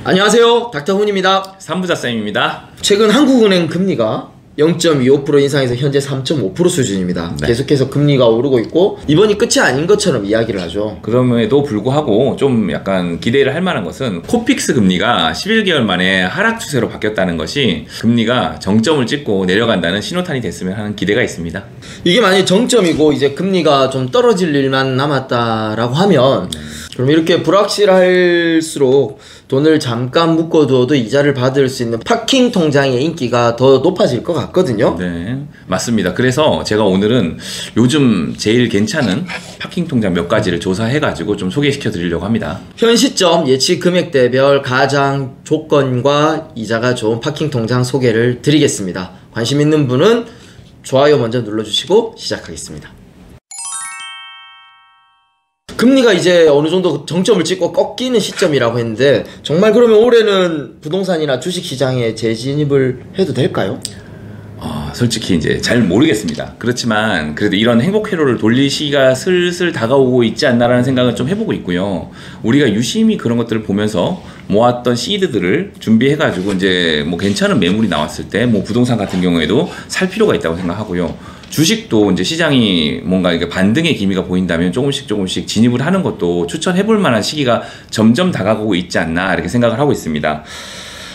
안녕하세요, 닥터훈입니다. 삼부자쌤입니다. 최근 한국은행 금리가 0.25% 인상해서 현재 3.5% 수준입니다. 네. 계속해서 금리가 오르고 있고 이번이 끝이 아닌 것처럼 이야기를 하죠. 그럼에도 불구하고 좀 약간 기대를 할 만한 것은 코픽스 금리가 11개월 만에 하락 추세로 바뀌었다는 것이 금리가 정점을 찍고 내려간다는 신호탄이 됐으면 하는 기대가 있습니다. 이게 만약에 정점이고 이제 금리가 좀 떨어질 일만 남았다라고 하면 그럼 이렇게 불확실할수록 돈을 잠깐 묶어두어도 이자를 받을 수 있는 파킹 통장의 인기가 더 높아질 것 같거든요. 네, 맞습니다. 그래서 제가 오늘은 요즘 제일 괜찮은 파킹 통장 몇 가지를 조사해가지고 좀 소개시켜 드리려고 합니다. 현 시점 예치 금액대별 가장 조건과 이자가 좋은 파킹 통장 소개를 드리겠습니다. 관심 있는 분은 좋아요 먼저 눌러주시고 시작하겠습니다. 금리가 이제 어느 정도 정점을 찍고 꺾이는 시점이라고 했는데 정말 그러면 올해는 부동산이나 주식시장에 재진입을 해도 될까요? 솔직히 이제 잘 모르겠습니다. 그렇지만 그래도 이런 행복 회로를 돌릴 시기가 슬슬 다가오고 있지 않나라는 생각을 좀 해보고 있고요. 우리가 유심히 그런 것들을 보면서 모았던 시드들을 준비해가지고 이제 뭐 괜찮은 매물이 나왔을 때 뭐 부동산 같은 경우에도 살 필요가 있다고 생각하고요. 주식도 이제 시장이 뭔가 이게 반등의 기미가 보인다면 조금씩 진입을 하는 것도 추천해볼 만한 시기가 점점 다가오고 있지 않나 이렇게 생각을 하고 있습니다.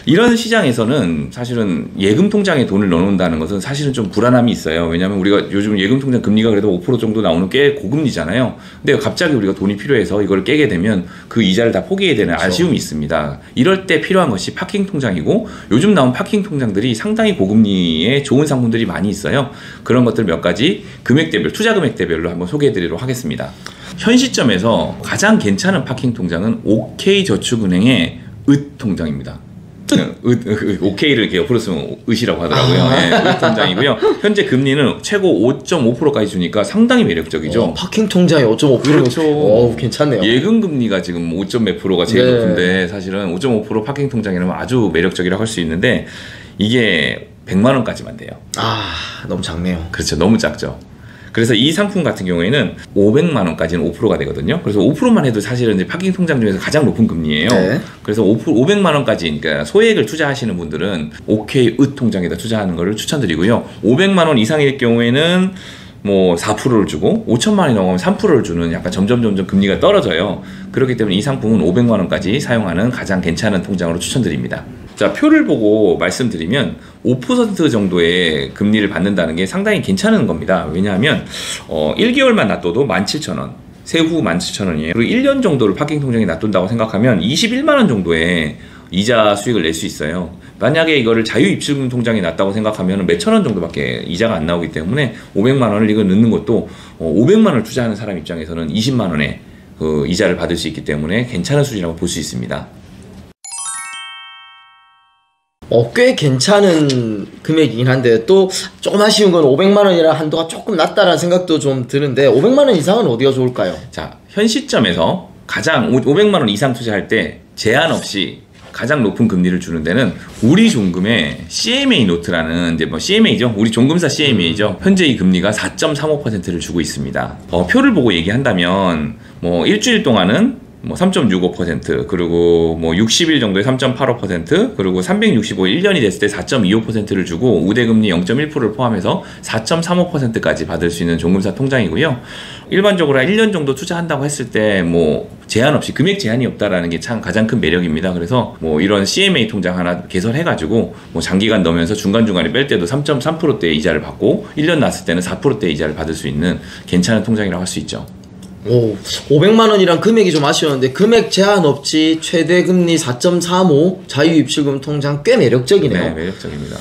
이런 시장에서는 사실은 예금 통장에 돈을 넣어놓는다는 것은 사실은 좀 불안함이 있어요. 왜냐하면 우리가 요즘 예금 통장 금리가 그래도 5% 정도 나오는 꽤 고금리잖아요. 근데 갑자기 우리가 돈이 필요해서 이걸 깨게 되면 그 이자를 다 포기해야 되는 아쉬움이 있습니다. 이럴 때 필요한 것이 파킹 통장이고 요즘 나온 파킹 통장들이 상당히 고금리에 좋은 상품들이 많이 있어요. 그런 것들 몇 가지 금액대별, 투자 금액대별로 한번 소개해드리도록 하겠습니다. 현 시점에서 가장 괜찮은 파킹 통장은 OK저축은행의 읒 통장입니다. OK를 이렇게 옆으로 쓰면 으시라고 하더라고요. 네, 으 통장이고요. 현재 금리는 최고 5.5%까지 주니까 상당히 매력적이죠. 파킹 통장이 5.5%면 그렇죠. 괜찮네요. 예금 금리가 지금 5. 몇 %가 제일 네. 높은데 사실은 5.5% 파킹 통장이라면 아주 매력적이라고 할 수 있는데 이게 100만 원까지만 돼요. 너무 작네요. 그렇죠. 너무 작죠. 그래서 이 상품 같은 경우에는 500만 원까지는 5%가 되거든요. 그래서 5%만 해도 사실은 이제 파킹 통장 중에서 가장 높은 금리예요. 네. 그래서 500만 원까지, 그러니까 소액을 투자하시는 분들은 OK 읒 통장에다 투자하는 것을 추천드리고요. 500만 원 이상일 경우에는 뭐 4%를 주고 5천만 원이 넘어가면 3%를 주는 약간 점점 금리가 떨어져요. 그렇기 때문에 이 상품은 500만 원까지 사용하는 가장 괜찮은 통장으로 추천드립니다. 자, 표를 보고 말씀드리면 5% 정도의 금리를 받는다는 게 상당히 괜찮은 겁니다. 왜냐하면 1개월만 놔둬도 17,000원, 세후 17,000원이에요. 그리고 1년 정도를 파킹 통장에 놔둔다고 생각하면 21만 원 정도의 이자 수익을 낼 수 있어요. 만약에 이거를 자유입출금 통장에 놨다고 생각하면 몇천 원 정도밖에 이자가 안 나오기 때문에 500만 원을 이거 넣는 것도 500만 원을 투자하는 사람 입장에서는 20만 원의 그 이자를 받을 수 있기 때문에 괜찮은 수준이라고 볼 수 있습니다. 꽤 괜찮은 금액이긴 한데 또 조금 아쉬운 건 500만 원이라 한도가 조금 낮다라는 생각도 좀 드는데 500만 원 이상은 어디가 좋을까요? 자, 현 시점에서 가장 500만 원 이상 투자할 때 제한 없이 가장 높은 금리를 주는 데는 우리종금의 CMA 노트라는 이제 뭐 CMA죠. 우리 종금사 CMA죠. 현재 이 금리가 4.35%를 주고 있습니다. 표를 보고 얘기한다면 뭐 일주일 동안은 뭐 3.65% 그리고 뭐 60일 정도에 3.85% 그리고 365일 1년이 됐을 때 4.25%를 주고 우대금리 0.1%를 포함해서 4.35%까지 받을 수 있는 종금사 통장이고요. 일반적으로 1년 정도 투자한다고 했을 때 뭐 제한 없이 금액 제한이 없다라는 게 참 가장 큰 매력입니다. 그래서 뭐 이런 CMA 통장 하나 개설해가지고 뭐 장기간 넣으면서 중간중간에 뺄 때도 3.3%대의 이자를 받고 1년 났을 때는 4%대의 이자를 받을 수 있는 괜찮은 통장이라고 할 수 있죠. 500만 원이란 금액이 좀 아쉬웠는데 금액 제한 없이 최대 금리 4.35 자유입출금 통장 꽤 매력적이네요. 네, 매력적입니다.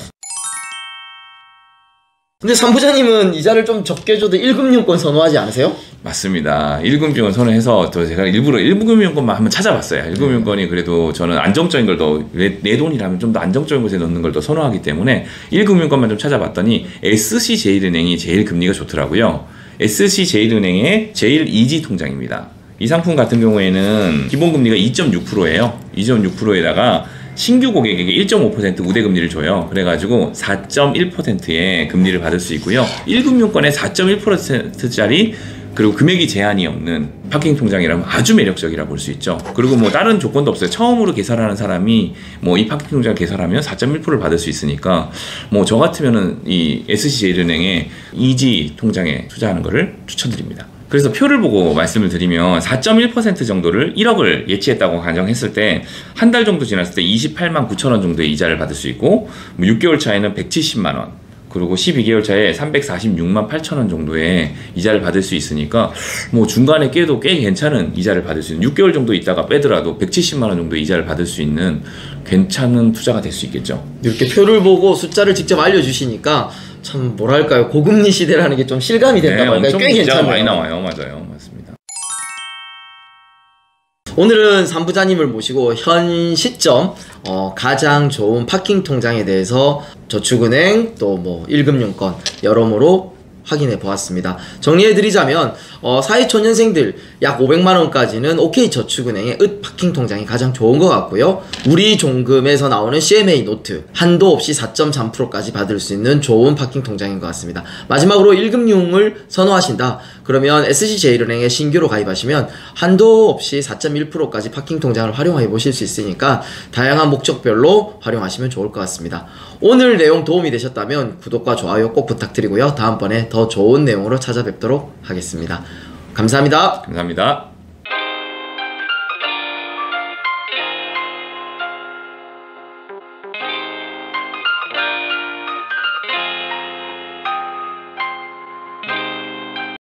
근데 삼부자님은 이자를 좀 적게 줘도 1금융권 선호하지 않으세요? 맞습니다. 1금융권 선호해서 또 제가 일부러 1금융권만 한번 찾아봤어요. 1금융권이 그래도 저는 안정적인 걸 더 내 돈이라면 좀 더 안정적인 곳에 넣는 걸 더 선호하기 때문에 1금융권만 좀 찾아봤더니 SC제일은행이 제일 금리가 좋더라고요. SC제일은행의 제일이지 통장입니다. 이 상품 같은 경우에는 기본금리가 2.6%예요. 2.6%에다가 신규 고객에게 1.5% 우대금리를 줘요. 그래가지고 4.1%의 금리를 받을 수 있고요. 1금융권에 4.1%짜리 그리고 금액이 제한이 없는 파킹 통장이라면 아주 매력적이라 볼 수 있죠. 그리고 뭐 다른 조건도 없어요. 처음으로 개설하는 사람이 뭐 이 파킹 통장을 개설하면 4.1%를 받을 수 있으니까 뭐 저 같으면은 이 SC제일은행의 이지 통장에 투자하는 거를 추천드립니다. 그래서 표를 보고 말씀을 드리면 4.1% 정도를 1억을 예치했다고 가정했을 때 한 달 정도 지났을 때 28만 9천 원 정도의 이자를 받을 수 있고, 뭐 6개월 차에는 170만 원, 그리고 12개월 차에 346만 8천 원 정도의 이자를 받을 수 있으니까 뭐 중간에 깨도 꽤 괜찮은 이자를 받을 수 있는, 6개월 정도 있다가 빼더라도 170만 원 정도 이자를 받을 수 있는 괜찮은 투자가 될 수 있겠죠. 이렇게 표를 보고 숫자를 직접 알려주시니까 참 뭐랄까요, 고금리 시대라는 게 좀 실감이 된다고 할까요? 엄청 꽤 이자가 괜찮아요. 많이 나와요. 맞아요. 맞습니다. 오늘은 삼부자님을 모시고 현 시점 가장 좋은 파킹 통장에 대해서 저축은행 또 뭐 1금융권 여러모로 확인해 보았습니다. 정리해 드리자면 사회초년생들 약 500만원까지는 OK저축은행의 읒 파킹 통장이 가장 좋은 것 같고요. 우리종금에서 나오는 CMA 노트 한도 없이 4.3%까지 받을 수 있는 좋은 파킹 통장인 것 같습니다. 마지막으로 1금융을 선호하신다 그러면 SC제일은행에 신규로 가입하시면 한도 없이 4.1%까지 파킹 통장을 활용해 보실 수 있으니까 다양한 목적별로 활용하시면 좋을 것 같습니다. 오늘 내용 도움이 되셨다면 구독과 좋아요 꼭 부탁드리고요. 다음번에 더 좋은 내용으로 찾아뵙도록 하겠습니다. 감사합니다. 감사합니다.